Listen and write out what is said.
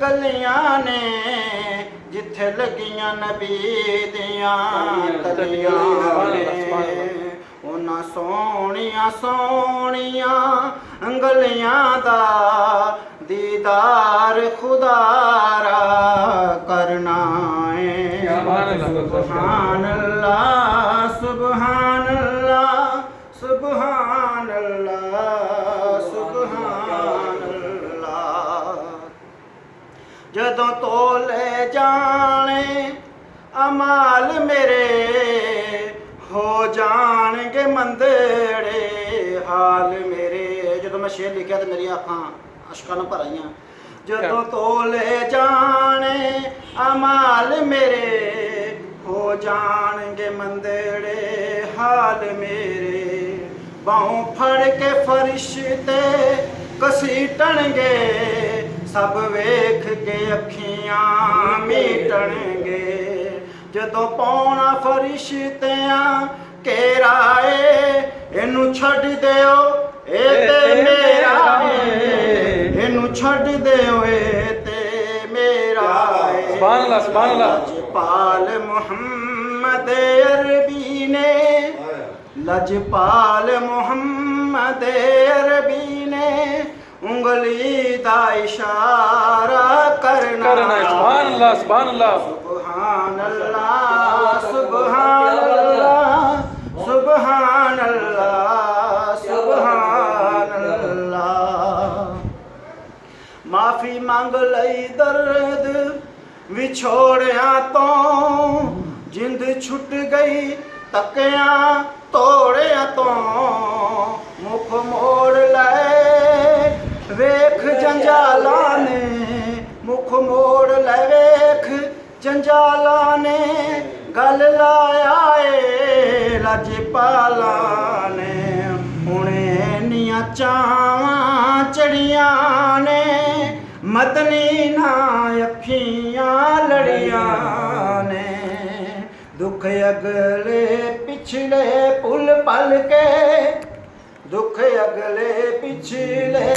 गलियां ने जिथे लगियां नबी दियां तलियां ने उन्हां सोहणियां सोहणियां गलियां दा दीदार खुदारा करना है। सुभान अल्लाह सुभान अल्लाह सुभान अल्लाह सुभान अल्लाह। जदों तोले जाने अमाल मेरे हो जाणगे मंदड़े हाल मेरे। जदों मैं शेर लिखिया तो मेरी अखां अशकां नाल भर आईयां। जदों तोले जाने अमाल मेरे हो जाणगे मंदड़े हाल मेरे। बाहों फड़ के फरिश्ते घसीटणगे सब वेख के अखियां मीटणगे। जदों पौना फरिश्तियां घेराए इनू छड्ड दिओ ए ते मेरा है इनू छड्ड दिओ ए ते मेरा है। सुभान अल्लाह सुभान अल्लाह। लजपाल मुहम्मद अरबी ने लजपाल मुहम्मद अरबी ने उंगली दा इशारा करना। सुभान अल्लाह सुभान अल्लाह सुभान अल्लाह सुभान अल्लाह सुभान अल्लाह सुभान अल्लाह। माफी मंग लई दर्द विछोड़िया तो जिंद छुट गई तकिया तोड़िया तो मुख मोड़ ले वेख जंजाला ने मुख मोड़ ले वेख जंजाला ने गल लाया ए लजपाला ने। हुणे निया चावां चढ़िया ने मदनी ना अखियां लड़िया ने। दुख अगले पिछले पुल पल के दुख अगले पिछले